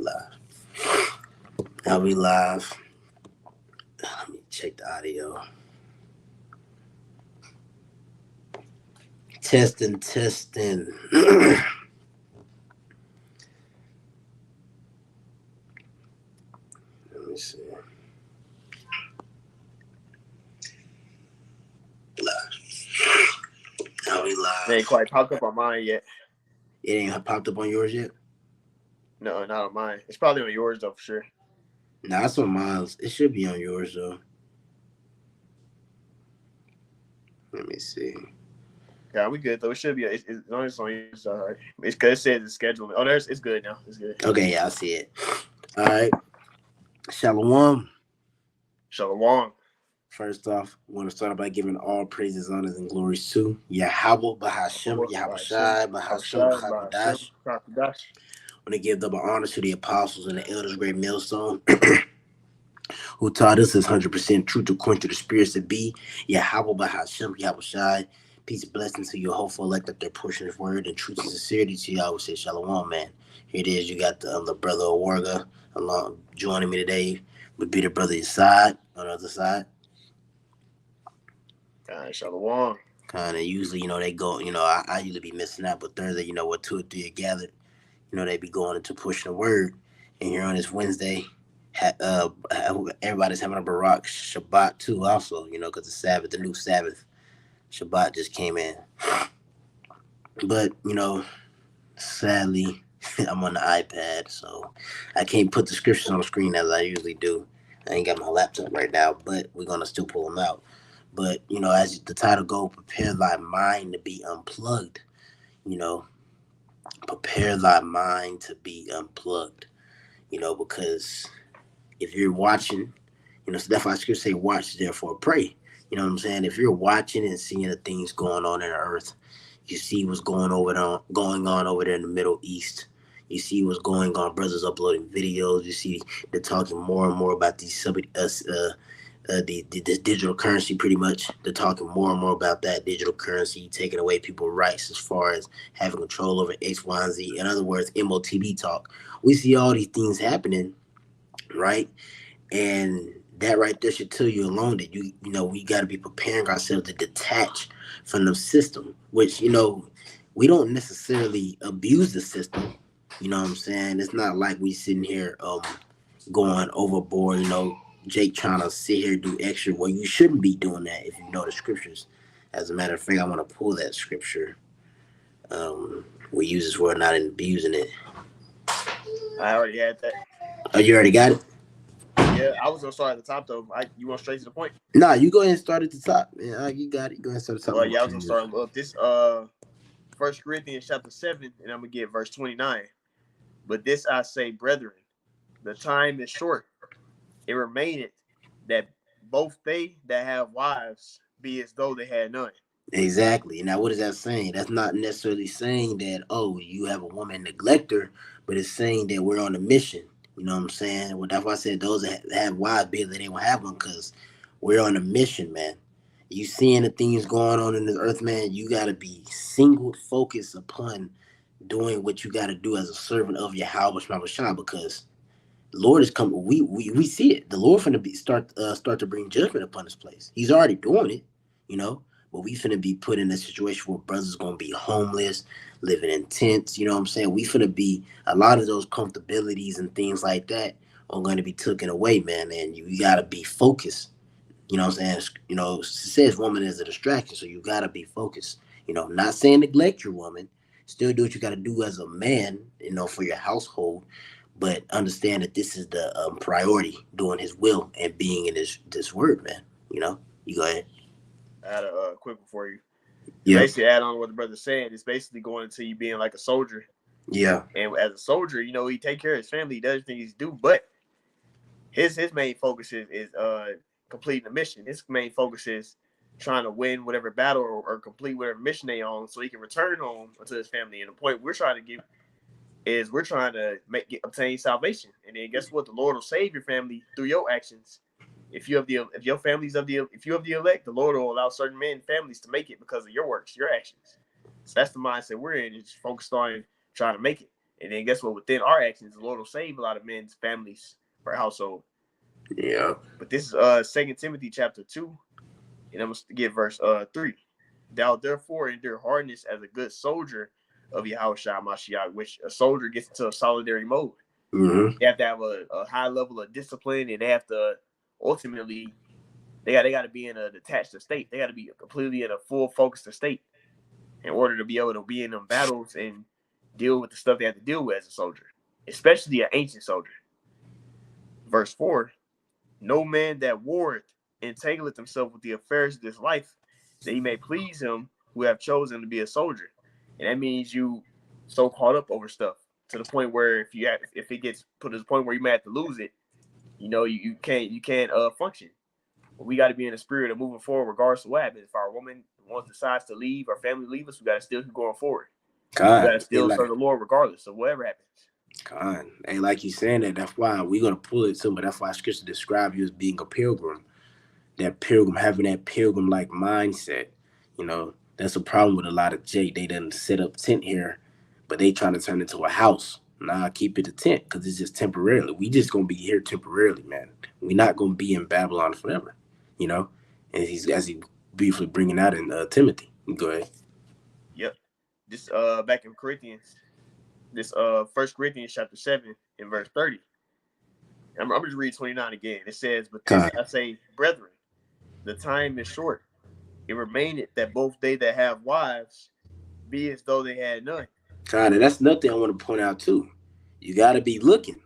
Live. Now we live. Let me check the audio. Testing, testing. Let me see. Live. Now we It ain't live. quite popped up on mine yet. It ain't popped up on yours yet? No, not on mine. It's probably on yours though for sure. Nah, it's on mine. It should be on yours though. Let me see. Yeah, we good though. It should be. It's on yours. All right. It's because it says it's scheduled. Oh, there's. It's good now. It's good. Okay, yeah, I see it. All right. Shalom. Shalom. First off, I want to start by giving all praises, honors, and glories to Yahweh, Bahashem, Yahweh Shai, Bahashem, Chakodash. I want to give double honor to the apostles and the elders, great millstone, who taught us is 100% truth according to the spirits that be. Yahweh, Bahashem, Yahweh Shai. Peace and blessings to your hopeful elect that their portion of word and truth and sincerity to Yahweh. Say Shalom, man. Here it is. You got the brother Warga along joining me today. Would be the brother Yasad on the other side. Shalom. Kind of usually, they go, I usually be missing out, but Thursday, what two or three are gathered, they be going into pushing the word. And here on this Wednesday, everybody's having a Barak Shabbat too, also, because the Sabbath, the new Sabbath, Shabbat just came in. But, sadly, I'm on the iPad, so I can't put the scriptures on the screen as I usually do. I ain't got my laptop right now, but we're going to still pull them out. But, as the title goes, prepare thy mind to be unplugged. Prepare thy mind to be unplugged. Because if you're watching, so that's why scripture say watch, therefore pray. You know what I'm saying? If you're watching and seeing the things going on in the earth, you see what's going on over there in the Middle East. You see what's going on, brothers uploading videos. You see they're talking more and more about these the digital currency. Pretty much they're talking more and more about that digital currency taking away people's rights as far as having control over X, Y, and Z. In other words, MOTB talk. We see all these things happening, right? And that right there should tell you alone that we got to be preparing ourselves to detach from the system, which we don't necessarily abuse the system. You know what I'm saying? It's not like we sitting here going overboard. Jake trying to sit here and do extra. Well, you shouldn't be doing that if you know the scriptures. As a matter of fact, I want to pull that scripture. We use this word, not abusing it. I already had that. Oh, you already got it? Yeah, I was gonna start at the top though. You want straight to the point? Nah, you go ahead and start at the top. Yeah, you got it. Go ahead and start at the top. Well, yeah, I was gonna start with this 1 Corinthians chapter 7, and I'm gonna get verse 29. But this I say, brethren, the time is short. It remaineth that both they that have wives be as though they had none. Exactly. Now, what is that saying? That's not necessarily saying that, oh, you have a woman neglector, but it's saying that we're on a mission. You know what I'm saying? Well, that's why I said those that have wives, be that they don't have one, because we're on a mission, man. You seeing the things going on in this earth, man, you got to be single focused upon doing what you got to do as a servant of Yahweh Shah, because Lord is coming. We see it. The Lord finna start to bring judgment upon this place. He's already doing it, but we finna be put in a situation where brothers gonna be homeless, living in tents. You know what I'm saying? We finna be a lot of those comfortabilities and things like that are going to be taken away, man. And you gotta be focused. You know what I'm saying? It says woman is a distraction, so you gotta be focused. Not saying neglect your woman. Still do what you gotta do as a man, for your household, but understand that this is the priority, doing his will and being in this word, man. You go ahead. I had a quick one for you. Yeah. Basically, add on what the brother's saying. It's basically going into you being like a soldier. Yeah. And as a soldier, he take care of his family. He does everything he's do, but his main focus is completing the mission. His main focus is trying to win whatever battle or complete whatever mission they on, so he can return home to his family. And the point we're trying to give is we're trying to obtain salvation, and then guess what? The Lord will save your family through your actions. If you have if your family's if you have the elect, the Lord will allow certain men and families to make it because of your works, your actions. So that's the mindset we're in. It's focused on trying to make it. And then guess what? Within our actions, the Lord will save a lot of men's families per household. Yeah. But this is 2 Timothy chapter 2, and I'm gonna get verse 3. Thou therefore endure hardness as a good soldier of Yahushua Mashiach, which a soldier gets into a solitary mode. Mm-hmm. They have to have a high level of discipline, and they have to ultimately they got to be in a detached state. They got to be completely in a full focused state in order to be able to be in them battles and deal with the stuff they have to deal with as a soldier, especially an ancient soldier. Verse 4, no man that warreth entangleth himself with the affairs of this life, that he may please him who have chosen to be a soldier. And that means you so caught up over stuff to the point where if it gets put to the point where you may have to lose it, you can't function. But we got to be in the spirit of moving forward regardless of what happens. If our woman once decides to leave, our family leave us, we got to still keep going forward. We got to God, hey, still serve the Lord regardless of whatever happens. God, hey, like you saying that. That's why we're gonna pull it too. But that's why Scripture describe you as being a pilgrim. That pilgrim, having that pilgrim like mindset. That's a problem with a lot of Jake. They done set up tent here, but they trying to turn it into a house. Nah, keep it a tent because it's just temporarily. We just gonna be here temporarily, man. We're not gonna be in Babylon forever. You know, and he's as he briefly bringing out in Timothy. Go ahead. Yep. This back in Corinthians, this First Corinthians chapter 7 and verse 30. I'm just read 29 again. It says, "But this God, I say, brethren, the time is short. It remaineth that both they that have wives be as though they had none." God, and that's nothing I want to point out too. You got to be looking.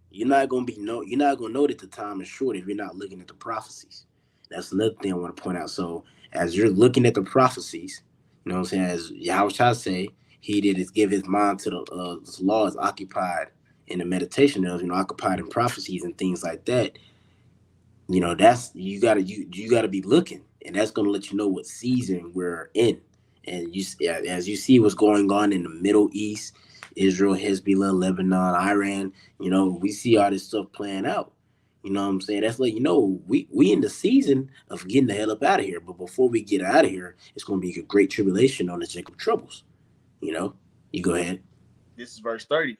You're not gonna know that the time is short if you're not looking at the prophecies. That's another thing I want to point out. So as you're looking at the prophecies, you know what I'm saying, as Yahushua say, he did is give his mind to the law is occupied in the meditation of, occupied in prophecies and things like that. That's you gotta be looking, and that's gonna let you know what season we're in. And as you see what's going on in the Middle East, Israel, Hezbollah, Lebanon, Iran, we see all this stuff playing out. You know what I'm saying? That's like, we in the season of getting the hell up out of here. But before we get out of here, it's gonna be a great tribulation on the Jacob troubles. You know, you go ahead. This is verse 30.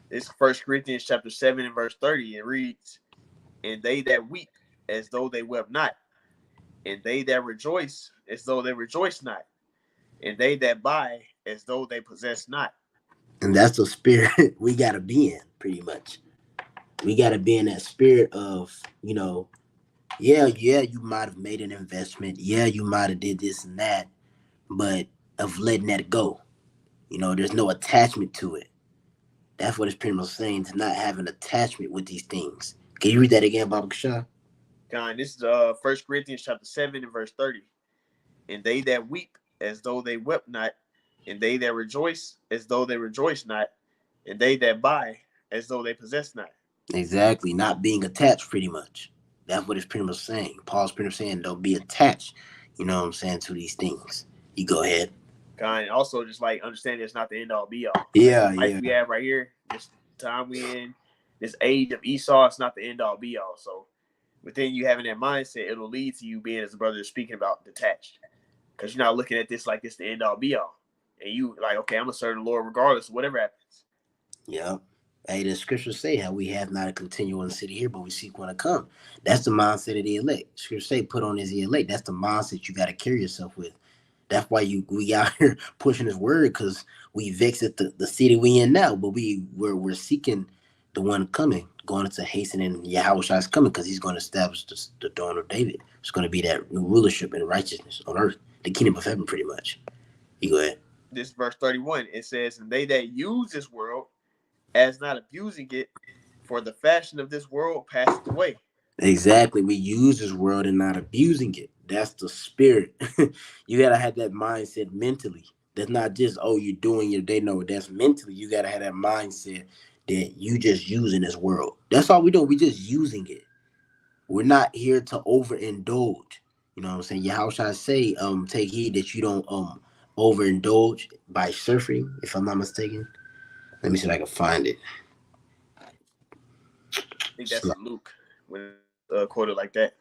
This is First Corinthians chapter 7 and verse 30. It reads, "And they that weep as though they wept not, and they that rejoice as though they rejoice not, and they that buy as though they possess not." And that's the spirit we gotta be in, pretty much. We gotta be in that spirit of, yeah, you might have made an investment. Yeah, you might have did this and that, but of letting that go. There's no attachment to it. That's what it's pretty much saying, to not have an attachment with these things. Can you read that again, Baba Kasha? God, this is First Corinthians chapter 7 and verse 30. "And they that weep as though they wept not, and they that rejoice as though they rejoice not, and they that buy as though they possess not." Exactly, not being attached, pretty much. That's what it's pretty much saying. Paul's pretty much saying, don't be attached, to these things. You go ahead. God, and also just like understanding it's not the end all be all. Like Yeah, this life yeah. we have right here, this time we in, this age of Esau, it's not the end all be all. So within you having that mindset, it'll lead to you being, as the brother is speaking about, detached. Because you're not looking at this like it's the end all be all. And you like, okay, I'm gonna serve the Lord regardless of whatever happens. Yeah. Hey, the scriptures say how we have not a continual city here, but we seek one to come. That's the mindset of the elect. Scripture say, put on as the elect. That's the mindset you got to carry yourself with. That's why we out here pushing this word, because we vex at the city we in now, but we're seeking the one coming, going into hastening Yahweh is coming, because he's going to establish the throne of David. It's going to be that new rulership and righteousness on earth, the kingdom of heaven, pretty much. You go ahead. This verse 31, it says, "And they that use this world as not abusing it, for the fashion of this world passeth away." Exactly. We use this world and not abusing it. That's the spirit. You gotta have that mindset mentally. That's not just, oh, you're doing your day. No, that's mentally. You gotta have that mindset that you just using this world. That's all we do. We just using it. We're not here to overindulge. You know what I'm saying? How should I say, take heed that you don't overindulge by surfing, if I'm not mistaken. Let me see if I can find it. I think that's in Luke when it's quoted like that.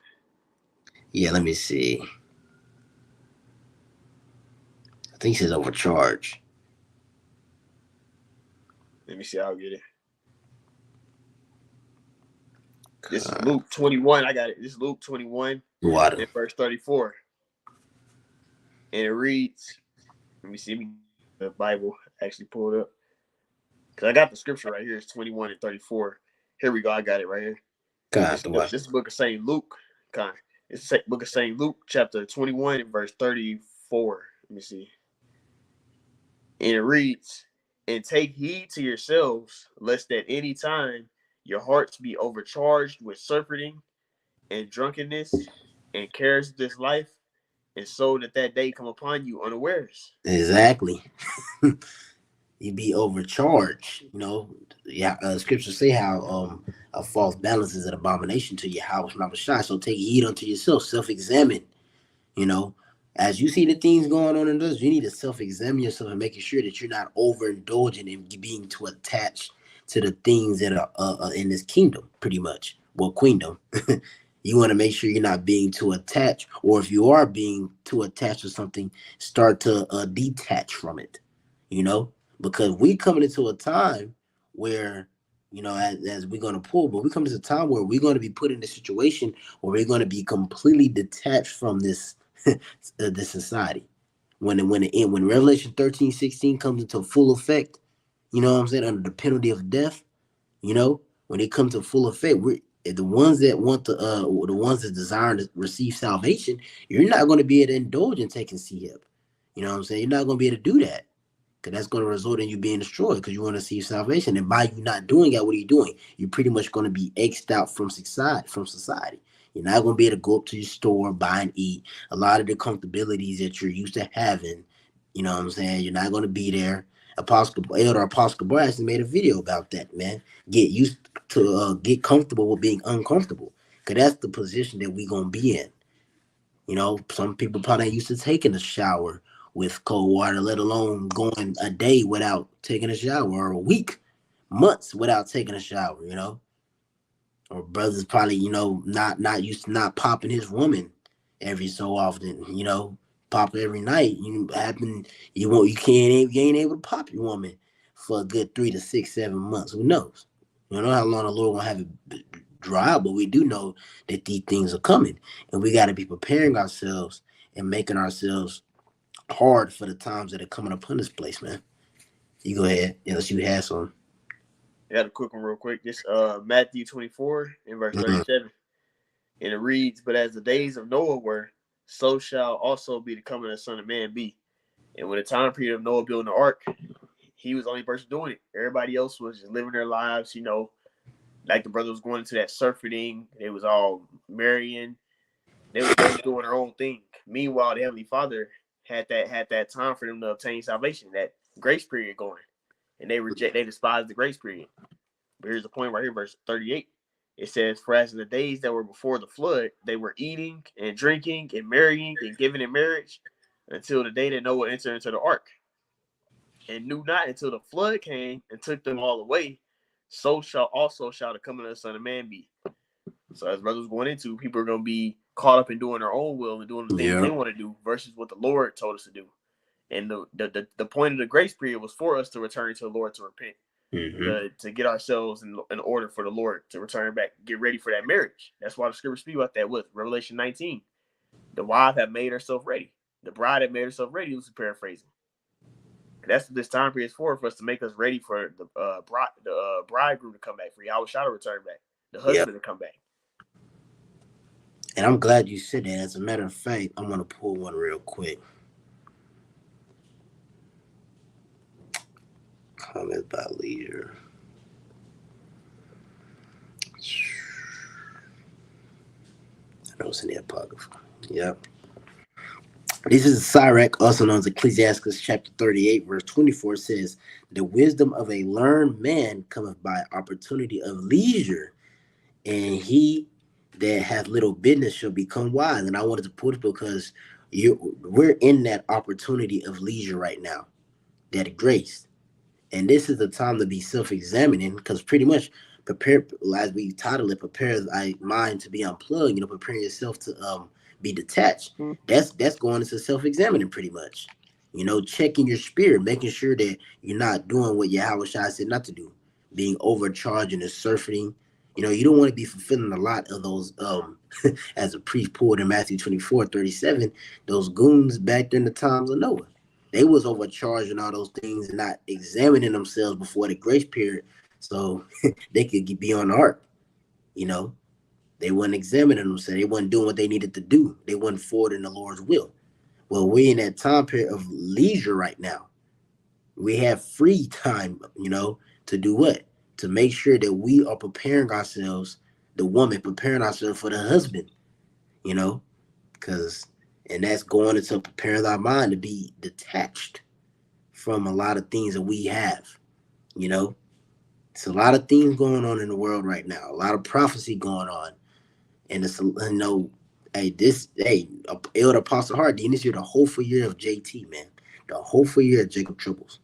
Yeah, let me see. I think it says overcharge. Let me see. I'll get it. This is Luke 21. I got it. This is Luke 21 Water. and verse 34. And it reads, let me see. Let me get the Bible actually pulled up. Because I got the scripture right here. It's 21 and 34. Here we go. I got it right here. God, This the this water. this book of Saint Luke. Kind. It's the book of Saint Luke, chapter 21 and verse 34. Let me see. And it reads, and take heed to yourselves, lest at any time your hearts be overcharged with surfeiting and drunkenness and cares of this life, and so that day come upon you unawares. Exactly. You be overcharged. You know, yeah. Scriptures say how a false balance is an abomination to your house, not a shot. So take heed unto yourself, self-examine. You know, as you see the things going on in this, you need to self-examine yourself and making sure that you're not overindulging and being too attached to the things that are in this kingdom, pretty much. Well, queendom. You want to make sure you're not being too attached, or if you are being too attached to something, start to detach from it. You know, because we coming into a time where, as we're gonna pull, but we come into a time where we're going to be put in a situation where we're going to be completely detached from this this society. When Revelation 13:16 comes into full effect, you know what I'm saying, under the penalty of death, when it comes to full effect, we're the ones that want the ones that desire to receive salvation. You're not going to be able to indulge in taking CHIP. You know what I'm saying? You're not going to be able to do that. Because that's going to result in you being destroyed because you want to see salvation. And by you not doing that, what are you doing? You're pretty much going to be X'd out from society. You're not going to be able to go up to your store, buy and eat. A lot of the comfortabilities that you're used to having, you know what I'm saying? You're not going to be there. Elder Apostle Brass made a video about that, man. Get used to get comfortable with being uncomfortable. Because that's the position that we're going to be in. Some people probably ain't used to taking a shower with cold water, let alone going a day without taking a shower, or a week, months without taking a shower. Or brothers probably not used to not popping his woman every so often. Pop every night. You ain't able to pop your woman for a good 3 to 6, 7 months. Who knows? You know how long the Lord gonna have it dry, but we do know that these things are coming, and we got to be preparing ourselves and making ourselves hard for the times that are coming upon this place, man. You go ahead, unless you have some. I got a quick one real quick. This Matthew 24 in verse Mm-hmm. 37. And it reads, but as the days of Noah were, so shall also be the coming of the Son of Man be. And when the time period of Noah building the ark, he was the only person doing it. Everybody else was just living their lives, like the brother was going into that surfing. They was all marrying. They was doing their own thing. Meanwhile, the Heavenly Father had that time for them to obtain salvation, that grace period going. And they despised the grace period. But here's the point right here, verse 38. It says, for as in the days that were before the flood, they were eating and drinking and marrying and giving in marriage until the day that Noah entered into the ark, and knew not until the flood came and took them all away. So shall the coming of the Son of Man be. So as brothers going into, people are going to be caught up in doing their own will and doing the things Yeah. they want to do versus what the Lord told us to do. And the point of the grace period was for us to return to the Lord to repent, Mm-hmm. to get ourselves in order for the Lord to return back, get ready for that marriage. That's why the scriptures speak about that with Revelation 19. The wife had made herself ready. The bride had made herself ready, loosely paraphrasing. That's what this time period is for us to make us ready for the bridegroom to come back, for Yahweh Shah to return back, the Yeah. husband to come back. And I'm glad you said that. As a matter of fact, I'm gonna pull one real quick. Comments by leader. I know it's in the apocrypha. Yep. This is Sirach, also known as Ecclesiastes chapter 38, verse 24 says, the wisdom of a learned man cometh by opportunity of leisure, and he that hath little business shall become wise. And I wanted to put it because we're in that opportunity of leisure right now, that grace. And this is the time to be self-examining, because pretty much prepare, as we title it, prepare thy mind to be unplugged, preparing yourself to be detached. That's going into self-examining pretty much. Checking your spirit, making sure that you're not doing what Yahweh Shai said not to do, being overcharging and surfeiting. You don't want to be fulfilling a lot of those, as a priest pulled in Matthew 24:37, those goons back in the times of Noah. They was overcharging all those things and not examining themselves before the grace period so they could be on the ark. You know, they wasn't examining themselves. They wasn't doing what they needed to do. They wasn't forward in the Lord's will. Well, we're in that time period of leisure right now. We have free time, to do what? To make sure that we are preparing ourselves, the woman preparing ourselves for the husband, you know, because, and that's going into preparing our mind to be detached from a lot of things that we have, you know. It's a lot of things going on in the world right now, a lot of prophecy going on. And it's, Elder Apostle Hardin, this year, the hopeful year of JT, man. The hopeful year of Jacob Triples.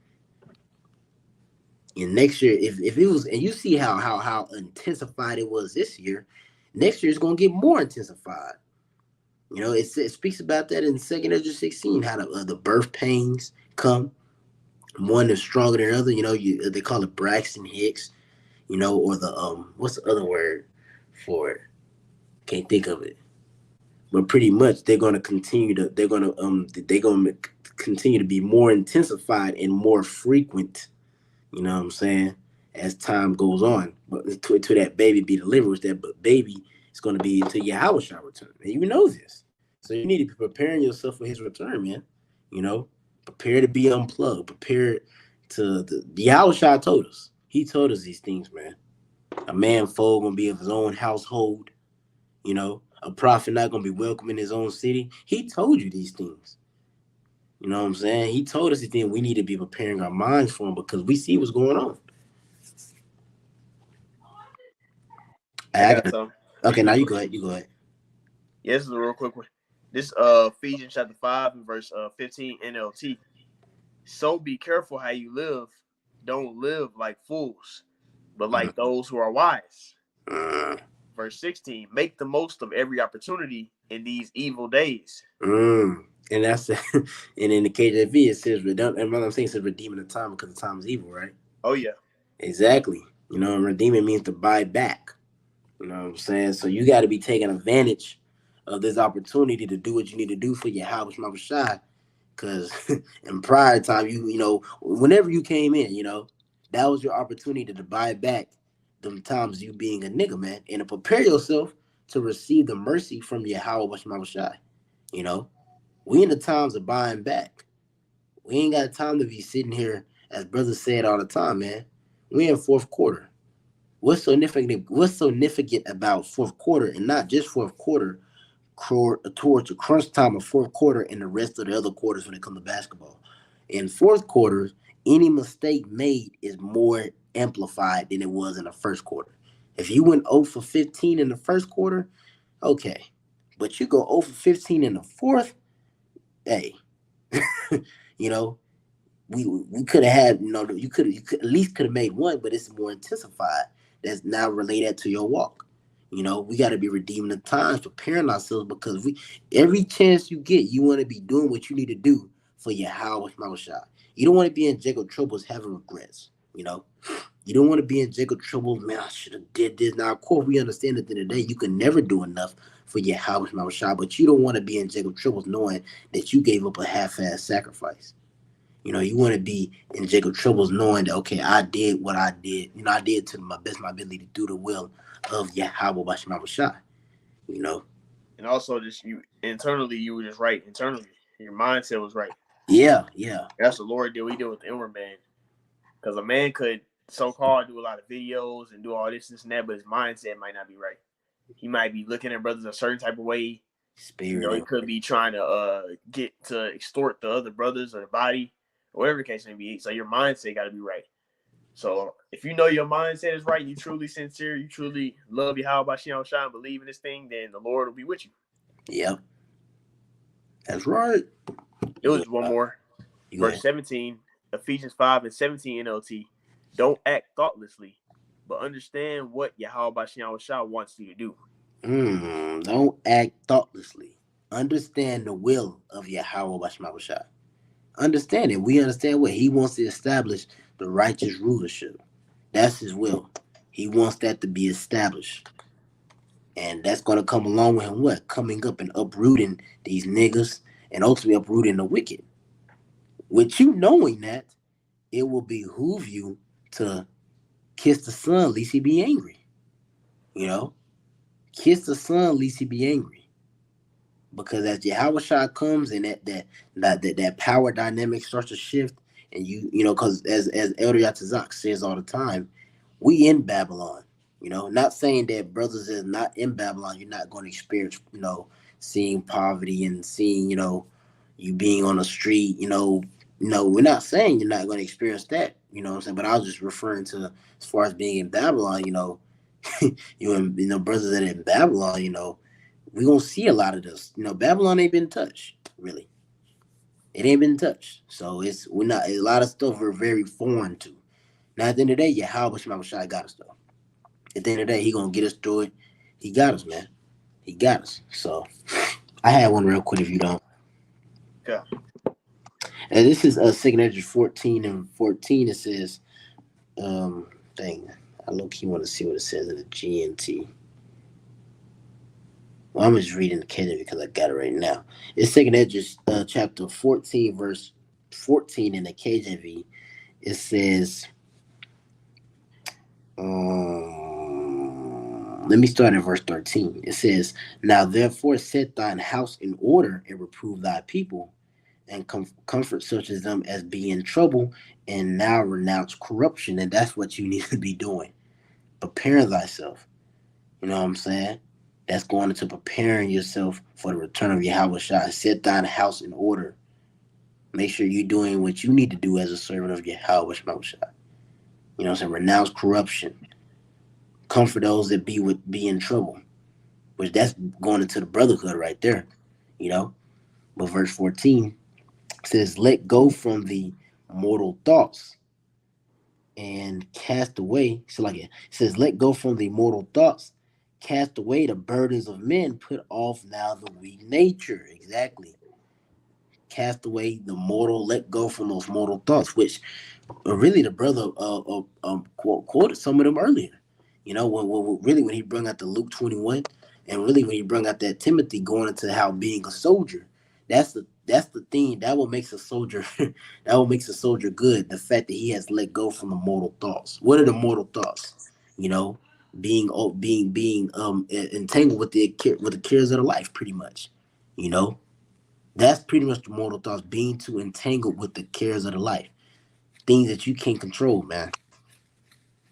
And next year, if it was, and you see how intensified it was this year, next year is going to get more intensified. It speaks about that in Second Ezra 16, how the birth pains come. One is stronger than the other. They call it Braxton Hicks. Or the what's the other word for it? Can't think of it. But pretty much they're gonna continue to be more intensified and more frequent. You know what I'm saying? As time goes on, but to that baby be delivered, which that baby is going to be until Yahweh shall return. And you know this, so you need to be preparing yourself for His return, man. You know, prepare to be unplugged. Prepare to the Yahweh shall told us. He told us these things, man. A man foe gonna be of his own household. A prophet not gonna be welcome in his own city. He told you these things. You know what I'm saying? He told us these things. We need to be preparing our minds for him because we see what's going on. I I got got some. Okay. Now you go ahead. You go ahead. Yeah, this is a real quick one. This Ephesians chapter 5 and verse 15 NLT. So be careful how you live. Don't live like fools, but like those who are wise. Mm, Verse 16. Make the most of every opportunity in these evil days. and that's and in the KJV it says and what I'm saying, it says redeeming the time because the time is evil, right? Oh yeah. Exactly. Redeeming means to buy back. You know what I'm saying? So you got to be taking advantage of this opportunity to do what you need to do for your house, Mama Shy. Because in prior time, whenever you came in, that was your opportunity to buy back them times you being a nigga, man, and to prepare yourself to receive the mercy from your Yahweh Mama Shy. You know, we in the times of buying back. We ain't got time to be sitting here, as brothers said all the time, man. We in fourth quarter. What's significant about fourth quarter, and not just fourth quarter, towards the crunch time of fourth quarter and the rest of the other quarters when it comes to basketball. In fourth quarters, any mistake made is more amplified than it was in the first quarter. If you went 0 for 15 in the first quarter, okay. But you go 0 for 15 in the fourth, hey, you know, we could have had, you could at least could have made one, but it's more intensified. That's now related to your walk. We got to be redeeming the times, preparing ourselves because every chance you get, you want to be doing what you need to do for your house, mouth shot. You don't want to be in Jacob troubles having regrets. You don't want to be in Jacob troubles. Man, I should have did this. Now, of course, we understand at the end of the day, you can never do enough for your house, mouth shot, but you don't want to be in Jacob troubles knowing that you gave up a half-ass sacrifice. You want to be in Jacob troubles knowing that, okay, I did what I did. I did to my best of my ability to do the will of Yahweh Bashima Bashai. You know? And also, just you internally, you were just right. Internally, your mindset was right. Yeah, yeah. That's the Lord did. We did with the inward man. Because a man could so-called do a lot of videos and do all this and that, but his mindset might not be right. He might be looking at brothers a certain type of way. He Spirit. could be trying to get to extort the other brothers or the body, or whatever the case may be. So your mindset got to be right. So if you know your mindset is right, you truly sincere, you truly love you, how about Shion Shine, believe in this thing, then the Lord will be with you. Yep. That's right. It You was go, one more. you go Verse ahead. 17, Ephesians 5 and 17 NLT. Don't act thoughtlessly, but understand what Yahweh Shion Shah wants you to do. Don't act thoughtlessly. Understand the will of Yahweh Bashima Bashai. Understand it. We understand what he wants to establish the righteous rulership. That's his will. He wants that to be established. And that's going to come along with him what? Coming up and uprooting these niggas and ultimately uprooting the wicked. With you knowing that, it will behoove you to kiss the son, lest he be angry. You know? Kiss the son, lest he be angry. Because as Yahweh Shah comes and that power dynamic starts to shift, and because as Elder Yatazak says all the time, we in Babylon. Not saying that brothers is not in Babylon, you're not going to experience, seeing poverty and seeing, you being on the street, we're not saying you're not going to experience that, what I'm saying? But I was just referring to as far as being in Babylon, brothers that are in Babylon, we gonna see a lot of this. Babylon ain't been touched, really. It ain't been touched. So we're not a lot of stuff we're very foreign to. Now at the end of the day, Yahweh Shai got us though. At the end of the day, he gonna get us through it. He got us, man. He got us. So I had one real quick if you don't. Yeah. And this is Second Edge 14 and 14. It says, dang, I low key want to see what it says in the GNT. Well, I'm just reading the KJV because I got it right now. It's Second Edges, chapter 14, verse 14 in the KJV. It says, let me start at verse 13. It says, now therefore set thine house in order and reprove thy people and comfort such as them as be in trouble and now renounce corruption. And that's what you need to be doing. Prepare thyself. You know what I'm saying? That's going into preparing yourself for the return of Yahweh Shai. Set thine house in order. Make sure you're doing what you need to do as a servant of Yahweh Shai. You know what I'm saying? Renounce corruption. Comfort those that be in trouble. Which that's going into the brotherhood right there. You know? But verse 14 says, let go from the mortal thoughts and cast away. So like it says, let go from the mortal thoughts, cast away the burdens of men, put off now the weak nature. Exactly. Cast away the mortal, let go from those mortal thoughts, which really the brother quoted some of them earlier. Really when he brought out the Luke 21, and really when he brought out that Timothy going into how being a soldier, that's the thing that what makes a soldier that what makes a soldier good. The fact that he has let go from the mortal thoughts. What are the mortal thoughts? You know, being entangled with the cares of the life, pretty much. You know, that's pretty much the mortal thoughts. Being too entangled with the cares of the life, things that you can't control, man.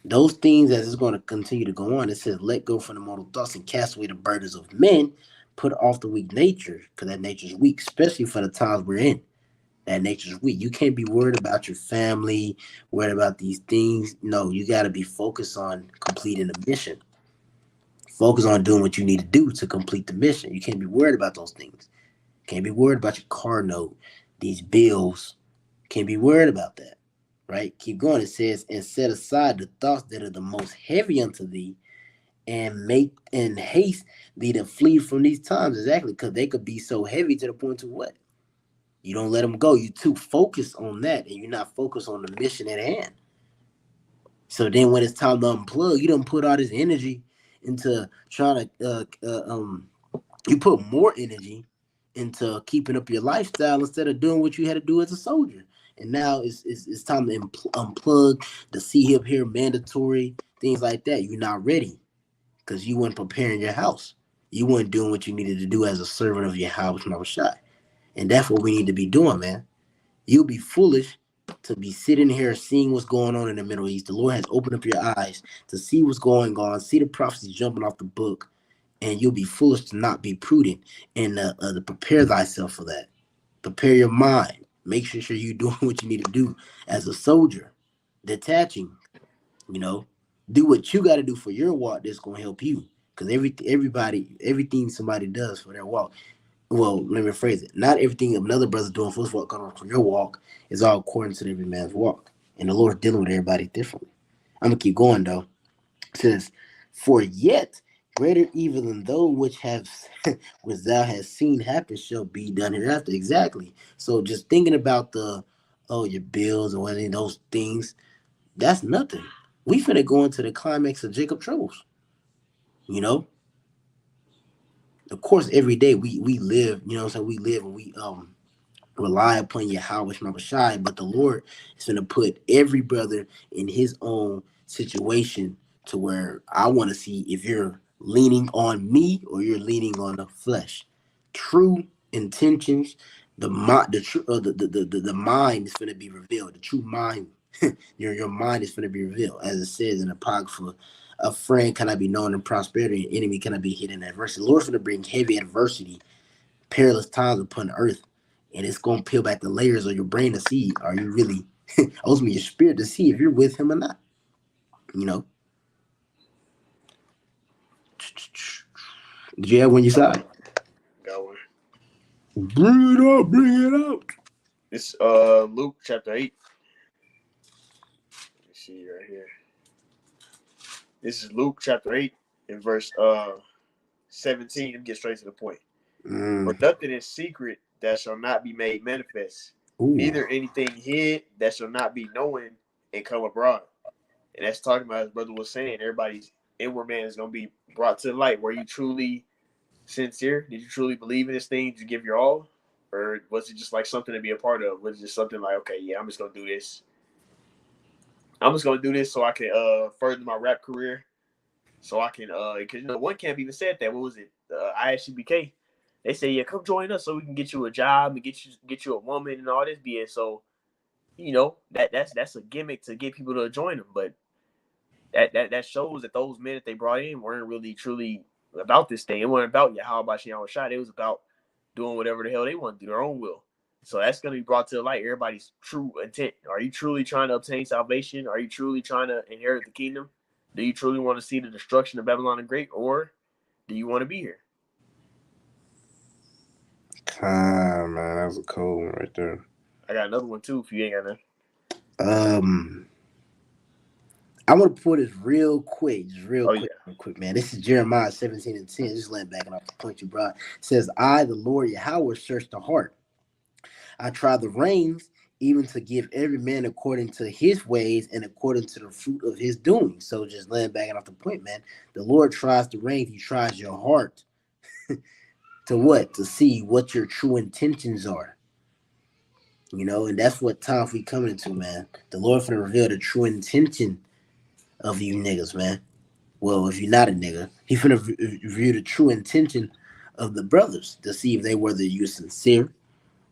Those things as it's going to continue to go on. It says, let go from the mortal thoughts and cast away the burdens of men, put off the weak nature, because that nature's weak, especially for the times we're in. That nature's weak. You can't be worried about your family, worried about these things. No, you got to be focused on completing the mission. Focus on doing what you need to do to complete the mission. You can't be worried about those things. Can't be worried about your car note, these bills. Can't be worried about that. Right? Keep going. It says, and set aside the thoughts that are the most heavy unto thee, and make and haste thee to flee from these times. Exactly, because they could be so heavy to the point to what? You don't let them go. You too focused on that, and you're not focused on the mission at hand. So then, when it's time to unplug, you don't put all this energy into trying to. You put more energy into keeping up your lifestyle instead of doing what you had to do as a soldier. And now it's time to unplug the see hip here mandatory things like that. You're not ready because you weren't preparing your house. You weren't doing what you needed to do as a servant of your house, no shot. And that's what we need to be doing, man. You'll be foolish to be sitting here seeing what's going on in the Middle East. The Lord has opened up your eyes to see what's going on, see the prophecies jumping off the book, and you'll be foolish to not be prudent and to prepare thyself for that. Prepare your mind. Make sure you're doing what you need to do as a soldier, detaching. You know, do what you got to do for your walk. That's gonna help you. Because everything somebody does for their walk. Well, let me rephrase it. Not everything another brother's doing for his walk for your walk is all according to every man's walk. And the Lord's dealing with everybody differently. I'm gonna keep going though. It says, for yet Greater evil than those which have which thou hast seen happen shall be done hereafter. Exactly. So just thinking about the your bills or any of those things, that's nothing. We finna go into the climax of Jacob troubles. You know, of course, every day we live. You know, what I'm saying we live and we rely upon Yahweh Shai, but the Lord is going to put every brother in his own situation to where I want to see if you're leaning on me or you're leaning on the flesh. True intentions, the mind is going to be revealed. The true mind, your mind is going to be revealed, as it says in the Apocrypha. A friend cannot be known in prosperity, an enemy cannot be hidden in adversity. The Lord's going to bring heavy adversity, perilous times upon earth, and it's gonna peel back the layers of your brain to see are you really ultimately your spirit to see if you're with him or not. You know. Did you have one you saw? Got one. Bring it up, bring it out. This Luke chapter 8. Let me see right here. This is Luke chapter 8 in verse 17. Let me get straight to the point. For Mm. nothing is secret that shall not be made manifest, Ooh. neither anything hid that shall not be known and come abroad. And that's talking about, as brother was saying, everybody's inward man is going to be brought to the light. Were you truly sincere? Did you truly believe in this thing? Did you give your all? Or was it just like something to be a part of? Was it just something like, okay, yeah, I'm just going to do this. I'm just going to do this so I can further my rap career. So I can, because one camp even said that. What was it? ISCBK. They say, yeah, come join us so we can get you a job and get you a woman and all this BS. So that's a gimmick to get people to join them. But that shows that those men that they brought in weren't really truly about this thing. It wasn't about Yahweh Shem Shai. It was about doing whatever the hell they want to do, their own will. So that's going to be brought to the light. Everybody's true intent. Are you truly trying to obtain salvation? Are you truly trying to inherit the kingdom? Do you truly want to see the destruction of Babylon the Great, or do you want to be here? Man, that was a cold one right there. I got another one too. If you ain't got none. Um, I want to put this real quick, Oh yeah. real quick, man. This is Jeremiah 17:10. Just laying back and off the point you brought. It says, I, the Lord Yahweh, search the heart. I try the reins, even to give every man according to his ways and according to the fruit of his doing. So just laying back and off the point, man. The Lord tries the reins. He tries your heart to what? To see what your true intentions are. You know, and that's what time we coming into, man. The Lord finna reveal the true intention of you niggas, man. Well, if you're not a nigga, he finna review the true intention of the brothers to see if they whether you're sincere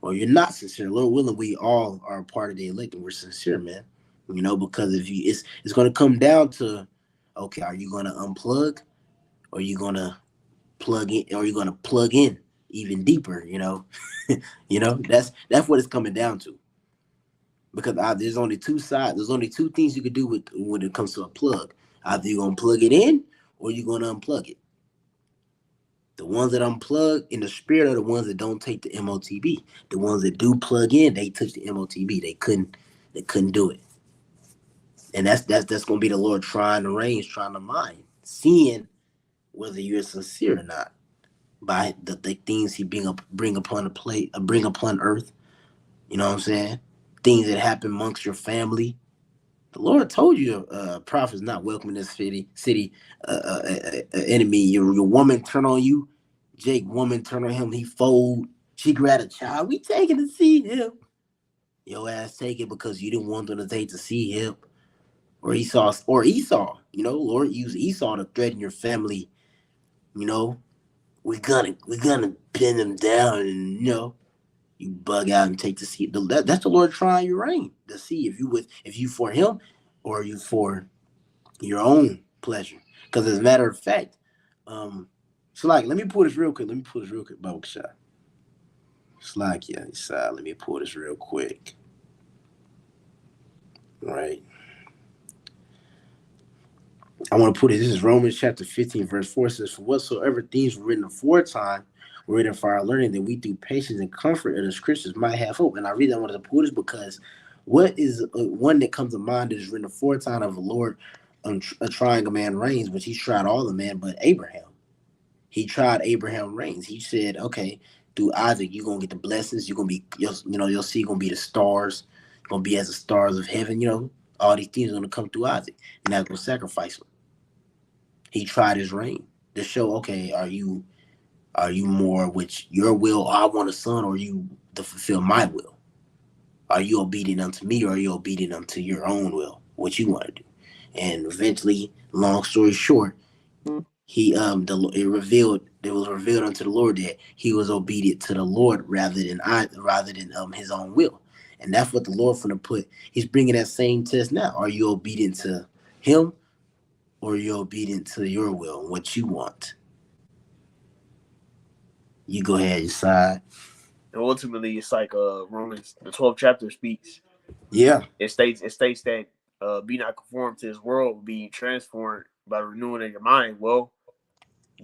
or you're not sincere. Lord willing, we all are a part of the elect and we're sincere, man. You know, because if you it's gonna come down to, okay, are you gonna unplug or are you gonna plug in or are you gonna plug in even deeper, you know? That's what it's coming down to. Because there's only two sides. There's only two things you can do with when it comes to a plug. Either you're gonna plug it in or you're gonna unplug it. The ones that unplug in the spirit are the ones that don't take the MOTB. The ones that do plug in, they touch the MOTB. They couldn't do it. And that's gonna be the Lord trying to range, trying to mind, seeing whether you're sincere or not by the things He bring upon the plate, bring upon earth. You know what I'm saying? Things that happen amongst your family. The Lord told you, prophets not welcome in this city, enemy. Your woman turn on you. Jake, woman turn on him. He fold. She grab a child. We taking to see him. Your ass take it because you didn't want them to take to see him. Or Esau, You know, Lord used Esau to threaten your family. You know, we're gonna pin them down, and you bug out and take the seat. That's the Lord trying your reign to see if you for Him or you for your own pleasure. Because as a matter of fact, so like, let me pull this real quick. Bubble shot. Slack, yeah, let me pull this real quick. Right. I want to put it. This is Romans chapter 15, verse 4 says, for whatsoever things were written aforetime were written for our learning, that we through patience and comfort of the scriptures might have hope. And I really wanted to pull this because what is one that comes to mind that is written aforetime of the Lord, trying a man reigns, which He's tried all the men but Abraham. He tried Abraham reigns. He said, okay, through Isaac, you're gonna get the blessings. You're gonna be, your seed gonna be the stars. You're gonna be as the stars of heaven. All these things are gonna come through Isaac, and that's gonna sacrifice him. He tried his reign to show, okay, are you more which your will? I want a son, or you to fulfill my will? Are you obedient unto me, or are you obedient unto your own will, what you want to do? And eventually, long story short, he it was revealed unto the Lord that he was obedient to the Lord rather than his own will. And that's what the Lord gonna put. He's bringing that same test now. Are you obedient to him, or are you obedient to your will and what you want? You go ahead and decide. And ultimately, it's like Romans, the 12th chapter speaks. Yeah, It states that be not conformed to this world, be transformed by the renewing of your mind. Well,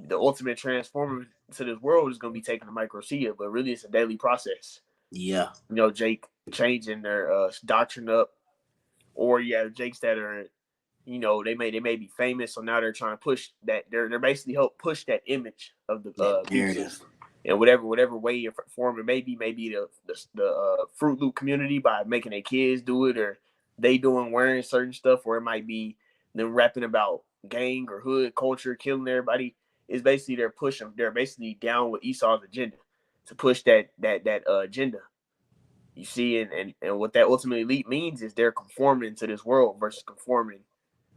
the ultimate transformer to this world is going to be taking the microcia, but really it's a daily process. yeah, Jake changing their doctrine up, or you have Jakes that are, they may be famous, so now they're trying to push that. They're basically help push that image of the that people, narrative. in whatever way or form it may be. Maybe the Fruit Loop community by making their kids do it, or they doing wearing certain stuff, or it might be them rapping about gang or hood culture, killing everybody. It's basically they're basically down with Esau's agenda to push that agenda. You see, and what that ultimately means is they're conforming to this world versus conforming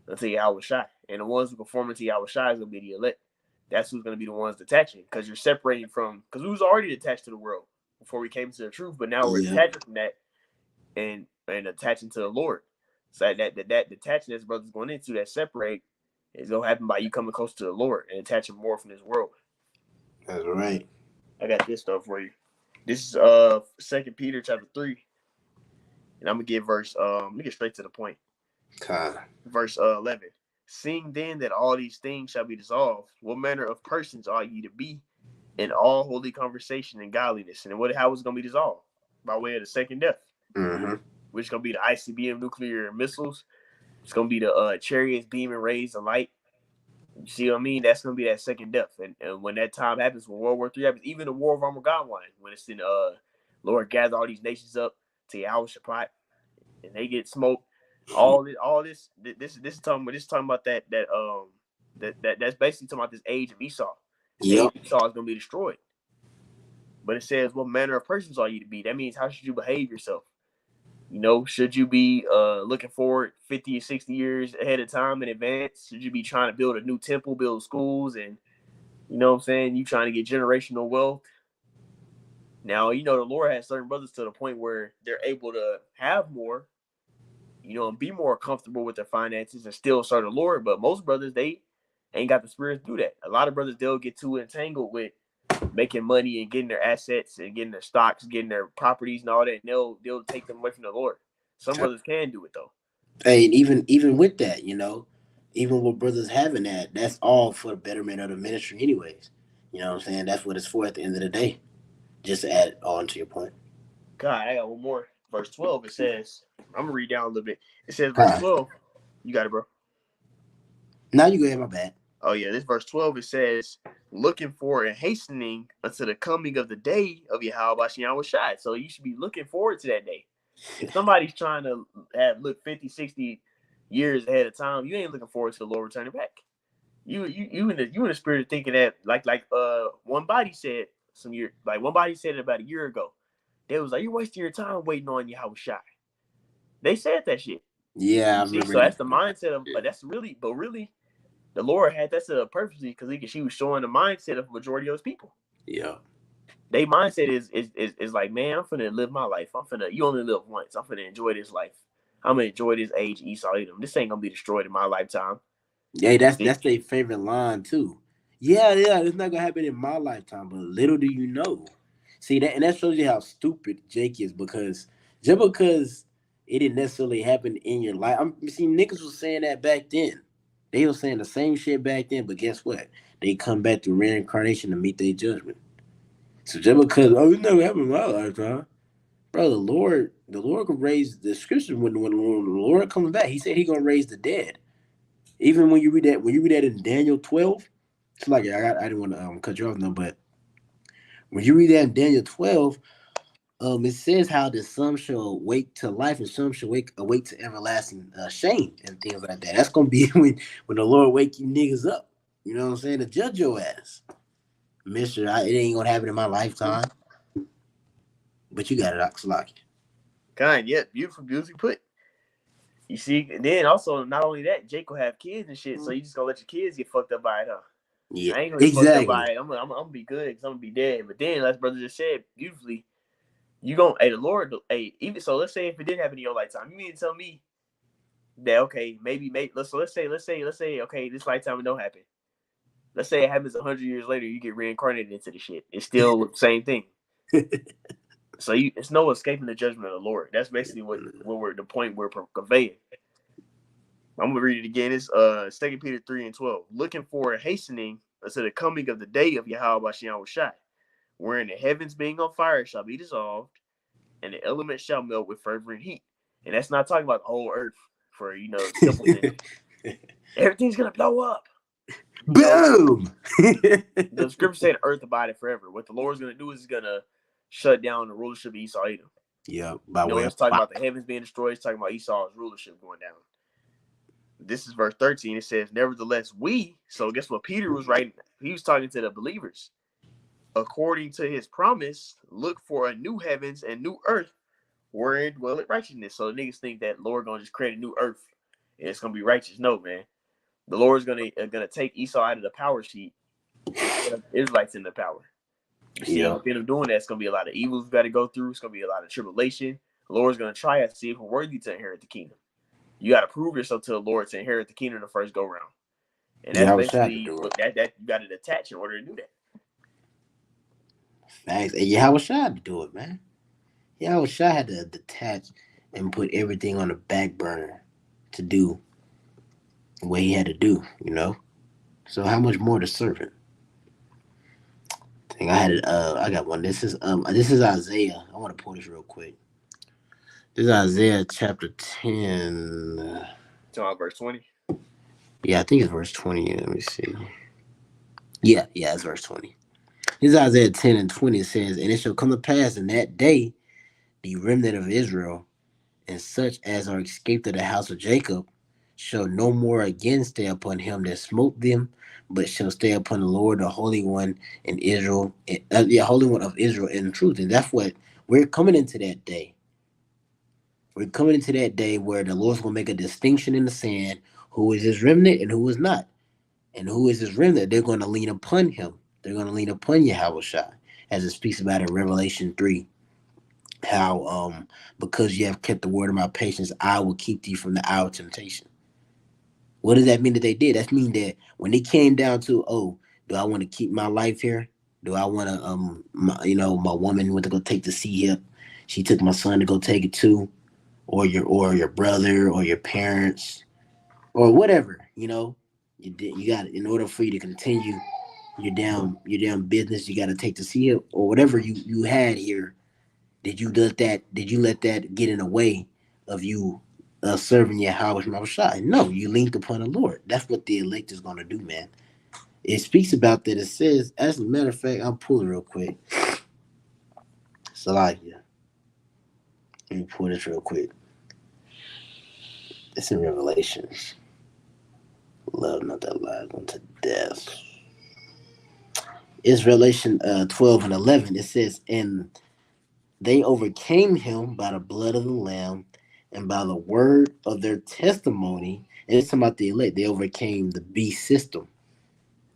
unto Yahweh Shai. And the ones who conform to Yahweh Shai is going to be the elect. That's who's going to be the ones detaching, because you're separating from, because we was already attached to the world before we came to the truth, but now we're Yeah, detaching from that and attaching to the Lord. So that detaching that brother's going into, that separate, is going to happen by you coming close to the Lord and attaching more from this world. that's right. I got this stuff for you. This is Second Peter chapter 3, and I'm gonna get verse let me get straight to the point. God. Verse 11. Seeing then that all these things shall be dissolved, what manner of persons ought ye to be in all holy conversation and godliness? And how is it going to be dissolved? By way of the second death, Mm-hmm. which is going to be the ICBM nuclear missiles. It's going to be the chariots beaming rays of light. You see what I mean? That's going to be that second death. And when that time happens, when World War III happens, even the War of Armageddon, when it's in Lord gather all these nations up to Yahweh Shabbat, and they get smoked. This is talking about that's basically talking about this age of Esau. This age Yep. of Esau is going to be destroyed. But it says, what manner of persons are you to be? That means, how should you behave yourself? Should you be looking forward 50 or 60 years ahead of time in advance? Should you be trying to build a new temple, build schools, and what I'm saying? You trying to get generational wealth? Now, the Lord has certain brothers to the point where they're able to have more, and be more comfortable with their finances and still serve the Lord. But most brothers, they ain't got the spirit to do that. A lot of brothers, they'll get too entangled with making money and getting their assets and getting their stocks, getting their properties and all that, and they'll take them away from the Lord. Some brothers can do it though. Hey, and even with that, even with brothers having that, that's all for the betterment of the ministry, anyways. You know what I'm saying? That's what it's for at the end of the day. Just to add on to your point. God, I got one more. Verse 12, it says, I'm gonna read down a little bit. It says, verse Huh. 12, you got it, bro. Now you go ahead, my bad. Oh yeah, this verse 12, it says, looking for and hastening unto the coming of the day of Yahweh Bashiyan Shai. So you should be looking forward to that day. If somebody's trying to look 50, 60 years ahead of time, you ain't looking forward to the Lord returning back. You in the spirit of thinking that, one body said one body said it about a year ago. They was like, you're wasting your time waiting on Yahweh Shai. They said that shit. Yeah, You I see, remember so that. that's the mindset of, but really, the Lord had that set up purposely because she was showing the mindset of the majority of those people. Yeah, They mindset is like, man, I'm finna live my life. You only live once. I'm finna enjoy this life. I'm gonna enjoy this age Esau Edom. This ain't gonna be destroyed in my lifetime. yeah, You that's see? that's their favorite line too. Yeah, yeah, it's not gonna happen in my lifetime, but little do you know. See that, and that shows you how stupid Jake is because just because it didn't necessarily happen in your life. See, niggas was saying that back then. They were saying the same shit back then, but guess what? They come back to reincarnation to meet their judgment. So just because it never happened in my lifetime, bro, the Lord can raise the scripture when the Lord comes back. He said he gonna raise the dead. Even when you read that in Daniel 12, It's like I didn't want to cut you off no, but when you read that in Daniel 12, it says how the some shall wake to life and some shall awake to everlasting shame and things like that. That's gonna be when the Lord wake you niggas up. You know what I'm saying? To judge your ass, Mister. It ain't gonna happen in my lifetime, but you got it, Oxlock. Kind, yeah, beautiful, beautifully put. You see, and then also not only that, Jake will have kids and shit, so you just gonna let your kids get fucked up by it, huh? Yeah, I ain't gonna get fucked up by exactly. it. I'm gonna be good because I'm gonna be dead. But then, as brother just said beautifully, you gonna hey the Lord hey even so. Let's say if it didn't happen in your lifetime, you mean to tell me that okay maybe let's say okay this lifetime it don't happen. Let's say it happens 100 years later, you get reincarnated into the shit. It's still the same thing. So it's no escaping the judgment of the Lord. That's basically what we're the point we're conveying. I'm gonna read it again. It's 2 Peter 3:12. Looking for a hastening to the coming of the day of Yahweh Bashian Shai, wherein the heavens being on fire shall be dissolved, and the elements shall melt with fervent heat. And that's not talking about the whole earth for simpletons. Everything's gonna blow up. No, Boom. the scripture said earth abided forever. What the Lord's gonna do is he's gonna shut down the rulership of Esau Edom. Yeah, by way of It's talking fire. about the heavens being destroyed. It's talking about Esau's rulership going down. This is verse 13. It says, nevertheless, so guess what Peter was writing? He was talking to the believers. According to his promise, look for a new heavens and new earth wherein dwelleth righteousness. So the niggas think that Lord gonna just create a new earth and it's gonna be righteous. No, man. The Lord's gonna take Esau out of the power sheet and put up Israelites in the power. You see, Yeah, within him doing that, it's gonna be a lot of evils we got to go through. It's gonna be a lot of tribulation. The Lord's gonna try us to see if we're worthy to inherit the kingdom. You got to prove yourself to the Lord to inherit the kingdom the first go round, and that's yeah, I was shy to basically do it. what that you got to detach in order to do that. Thanks. And yeah, I was shy to do it, man. Yeah, I was shy had to detach and put everything on the back burner to do what he had to do. So how much more the servant? I think I had it. I got one. This is Isaiah. I want to pull this real quick. This is Isaiah chapter 10. So verse 20. Yeah, I think it's verse 20. Let me see. Yeah, it's verse 20. This is Isaiah 10 and 20. It says, and it shall come to pass in that day, the remnant of Israel, and such as are escaped of the house of Jacob, shall no more again stay upon him that smote them, but shall stay upon the Lord, the Holy One in Israel, Holy One of Israel in truth. And that's what we're coming into that day. We're coming into that day where the Lord's going to make a distinction in the sand who is his remnant and who is not. And who is his remnant? They're going to lean upon him. They're going to lean upon Yahweh Shai, as it speaks about in Revelation 3. How because you have kept the word of my patience, I will keep thee from the hour of temptation. What does that mean that they did? That mean that when they came down to, oh, do I want to keep my life here? Do I want to my woman went to go take the sea hip. She took my son to go take it too, or your brother or your parents or whatever. You got in order for you to continue your damn business, you got to take the sea hip or whatever you had here. Did you let that get in the way of you serving your house Shai? No, you linked upon the Lord. That's what the elect is gonna do, man. It speaks about that. It says, as a matter of fact, I'll pull it real quick. Salakia. Let me pull this real quick. It's in Revelations. Love not that lies unto death. It's Revelation 12 and 11. It says, and they overcame him by the blood of the Lamb and by the word of their testimony. And it's talking about the elect. They overcame the beast system.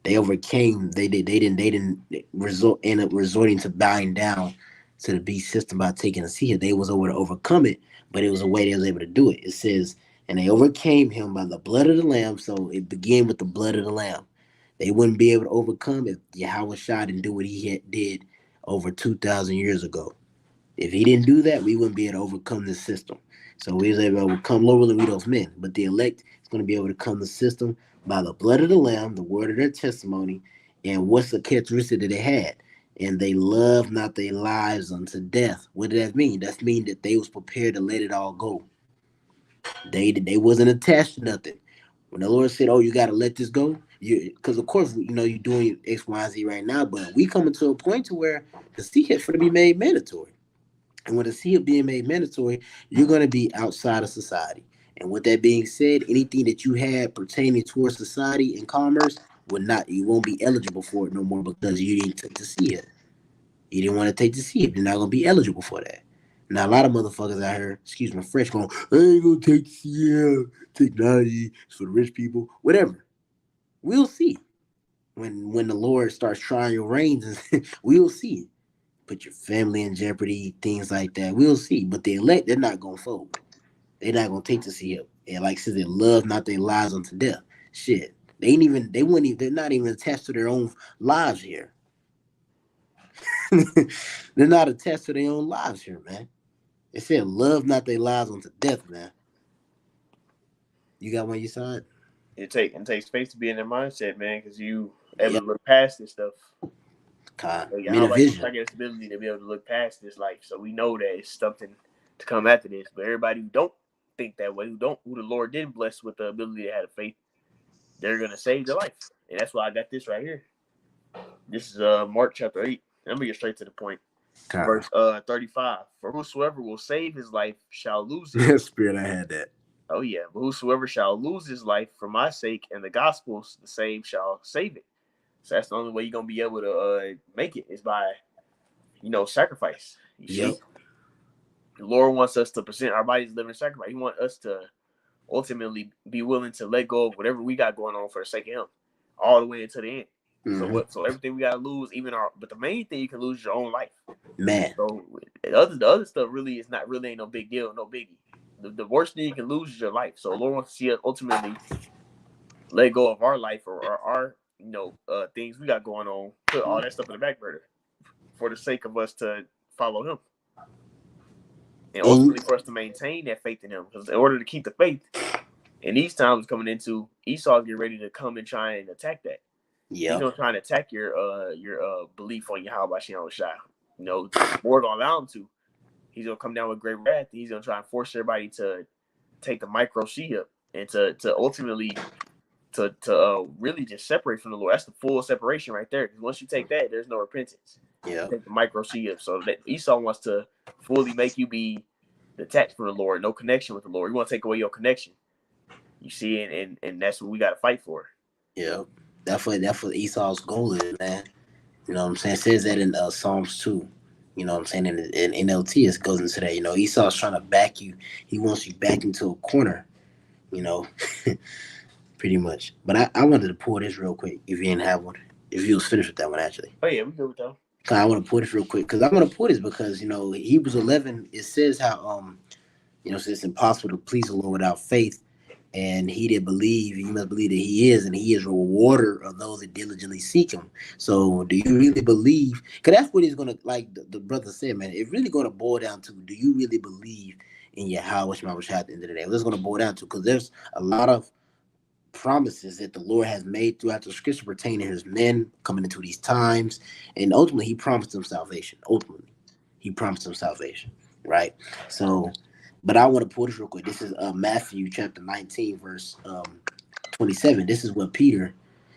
They overcame. They didn't end up resorting to bowing down to the beast system by taking a seat. They was able to overcome it, but it was a way they was able to do it. It says, and they overcame him by the blood of the Lamb. So it began with the blood of the Lamb. They wouldn't be able to overcome if Yahweh Shai didn't do what did over 2,000 years ago. If he didn't do that, we wouldn't be able to overcome this system. So we was able to overcome lower than we those men. But the elect is going to be able to come the system by the blood of the Lamb, the word of their testimony, and what's the characteristic that they had? And they loved not their lives unto death. What did that mean? That mean that they was prepared to let it all go. They wasn't attached to nothing. When the Lord said, "Oh, you got to let this go," Because of course, you're doing X, Y, and Z right now, but we coming to a point to where the CHIP's going to be made mandatory. And with the CHIP being made mandatory, you're going to be outside of society. And with that being said, anything that you had pertaining towards society and commerce you won't be eligible for it no more because you didn't take the CHIP. You didn't want to take the CHIP. You're not going to be eligible for that. Now, a lot of motherfuckers out here, excuse my French, going, I ain't going to take the CHIP. Technology is for the rich people. Whatever. We'll see. When the Lord starts trying your reins, we'll see. Put your family in jeopardy, things like that. We'll see. But the elect, they're not gonna fold. They're not gonna take the CL. And like I said, they love not their lives unto death. Shit. They wouldn't even they're not even attached to their own lives here. They're not attached to their own lives here, man. They said love not their lives unto death, man. You got one you side? It takes faith to be in their mindset, man, because you able Yep. to look past this stuff. Like, Made how a about you vision. try to get this ability to be able to look past this life, so we know that it's something to come after this. But everybody who don't think that way, who the Lord didn't bless with the ability to have faith, they're gonna save their life, and that's why I got this right here. This is Mark chapter 8. Let me get straight to the point. Con. Verse 35. For whosoever will save his life shall lose it. Spirit, I had that. Oh yeah, but whosoever shall lose his life for my sake and the gospel's, the same shall save it. So that's the only way you're gonna be able to make it is by sacrifice. You Yep. see, the Lord wants us to present our bodies living sacrifice. He wants us to ultimately be willing to let go of whatever we got going on for the sake of Him, all the way into the end. So Mm-hmm. what? So everything we gotta lose, but the main thing you can lose is your own life. Man. So the other stuff really is not really ain't no big deal, no biggie. The worst thing you can lose is your life. So the Lord wants to see us ultimately let go of our life or our things we got going on, put all that stuff in the back burner for the sake of us to follow Him, and And ultimately for us to maintain that faith in Him. Because in order to keep the faith, in these times coming into, Esau get ready to come and try and attack that. He's yep. gonna try and attack your belief on Yahweh Shem Shai. The more gonna allow him to. He's gonna come down with great wrath. He's gonna try and force everybody to take the micro up and to ultimately to really just separate from the Lord. That's the full separation right there. Because once you take that, there's no repentance. You Yep. take the micro up. So that Esau wants to fully make you be detached from the Lord, no connection with the Lord. You want to take away your connection. You see, and that's what we got to fight for. Yep. That's what Esau's goal is, man. You know what I'm saying? It says that in Psalms 2. You know what I'm saying? In NLT, it goes into that. Esau's trying to back you. He wants you back into a corner, you know, pretty much. But I wanted to pull this real quick if you didn't have one. If you was finished with that one, actually. Oh yeah, we good with that. I want to pull this real quick because I want to pull this because, Hebrews 11, it says how, it's impossible to please the Lord without faith. And he that believe, you must believe that he is, and he is a rewarder of those that diligently seek him. So do you really believe? Because that's what he's gonna, like the brother said, man. It's really gonna boil down to, do you really believe in Yahweh Shema Shah at the end of the day? That's gonna boil down to, because there's a lot of promises that the Lord has made throughout the scripture pertaining to his men coming into these times, and ultimately he promised them salvation. Ultimately, he promised them salvation, right? So, but I want to pull this real quick. This is Matthew chapter 19, verse 27. This is what Peter,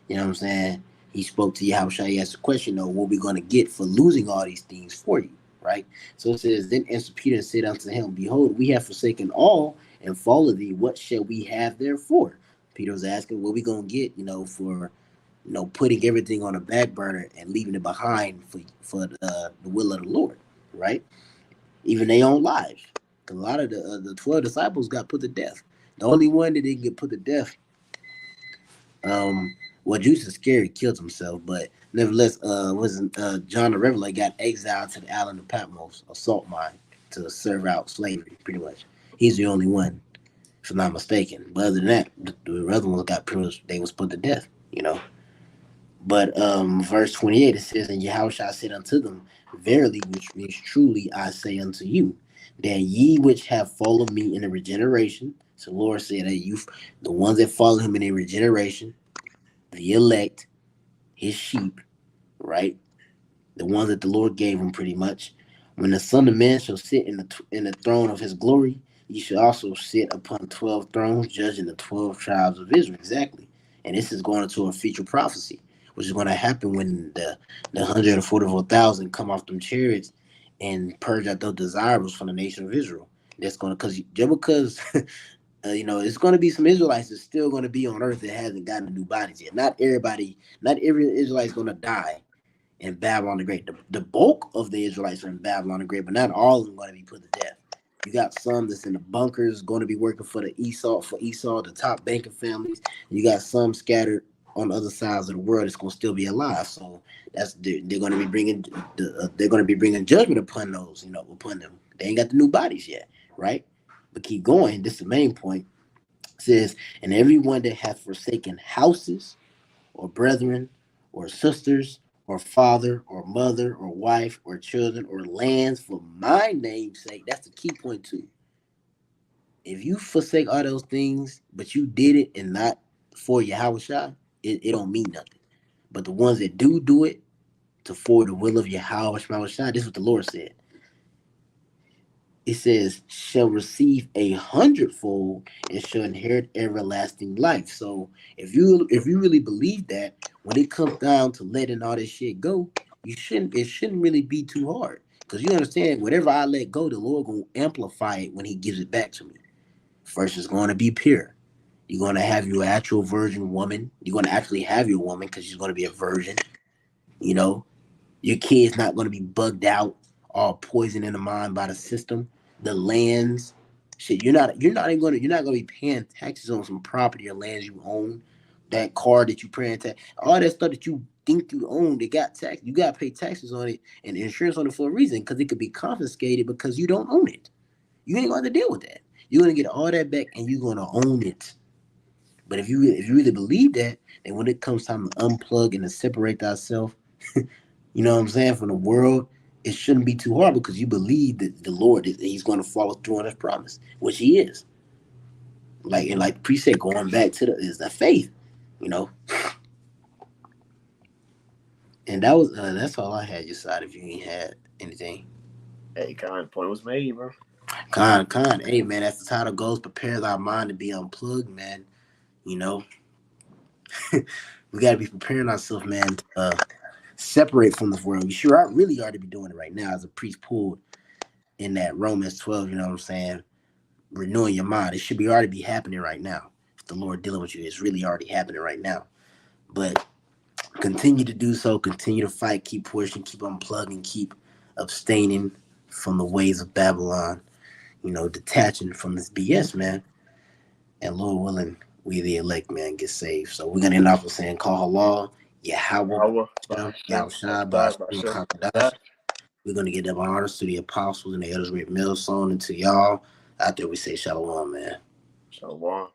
you know what I'm saying? He spoke to Yahushua. He asked a question, though, what we going to get for losing all these things for you, right? So it says, then answered Peter and said unto him, behold, we have forsaken all and followed thee. What shall we have therefore? Peter was asking, what we going to get, for putting everything on a back burner and leaving it behind for the will of the Lord, right? Even their own lives. 'Cause a lot of the 12 disciples got put to death. The only one that didn't get put to death, well, Judas Iscariot killed himself, but nevertheless, wasn't John the Revelator got exiled to the island of Patmos, a salt mine, to serve out slavery, pretty much. He's the only one, if I'm not mistaken. But other than that, the other ones got pretty much, they was put to death. But verse 28, it says, and Yahushua said unto them, verily, which truly I say unto you, that ye which have followed me in the regeneration, so the Lord said that the ones that follow him in the regeneration, the elect, his sheep, right? The ones that the Lord gave him, pretty much. When the Son of Man shall sit in the throne of his glory, ye shall also sit upon 12 thrones, judging the 12 tribes of Israel. Exactly. and this is going into a future prophecy, which is going to happen when the 144,000 come off them chariots and purge out those desirables from the nation of Israel. That's going to because it's going to be some Israelites that's still going to be on earth that hasn't gotten new bodies yet. Not everybody, not every Israelite's going to die in Babylon the Great. The bulk of the Israelites are in Babylon the Great, but not all of them going to be put to death. You got some that's in the bunkers going to be working for Esau, the top banking families. You got some scattered on other sides of the world that's going to still be alive. So they're going to be bringing judgment upon those, upon them. They ain't got the new bodies yet, right? But keep going. This is the main point. It says, and everyone that hath forsaken houses or brethren or sisters or father or mother or wife or children or lands for my name's sake. That's the key point too. If you forsake all those things, but you did it and not for Yahweh Shai, it don't mean nothing. But the ones that do it to for the will of Yahweh Shai, this is what the Lord said. It says, shall receive 100-fold and shall inherit everlasting life. So if you really believe that, when it comes down to letting all this shit go, it shouldn't really be too hard. Because you understand, whatever I let go, the Lord gonna amplify it when he gives it back to me. First it's gonna be pure. You're gonna have your actual virgin woman. You're gonna actually have your woman because she's gonna be a virgin, you know. Your kid's not going to be bugged out, all poisoned in the mind by the system. The lands, shit. You're not going to be paying taxes on some property or lands you own. That car that you paying tax, all that stuff that you think you own, they got tax. You got to pay taxes on it and insurance on it for a reason because it could be confiscated because you don't own it. You ain't going to deal with that. You're going to get all that back and you're going to own it. But if you really believe that, then when it comes time to unplug and to separate thyself, you know what I'm saying, from the world, it shouldn't be too hard because you believe that the Lord he's going to follow through on his promise, which he is. Like Pre said, going back to the faith, you know. And that's all I had. Decide if you ain't had anything. Hey, kind point was made, bro. Con. Hey man, as the title goes, prepares our mind to be unplugged, man. You know, we got to be preparing ourselves, man, to separate from this world. We sure are really ought to be doing it right now, as a priest pulled in that Romans 12. You know what I'm saying? Renewing your mind. It should be already be happening right now. If the Lord dealing with you, it's really already happening right now. But continue to do so. Continue to fight. Keep pushing. Keep unplugging. Keep abstaining from the ways of Babylon. Detaching from this BS, man. And Lord willing, we the elect, man, get saved. So we're gonna end off with saying, call Allah, Yahweh, Yahweh, Bahashem, Yahweh, Bahashem, Bahashem. We're gonna get them honors to the apostles and the elders, great millstone, and to y'all out there. We say shalom, man. Shalom.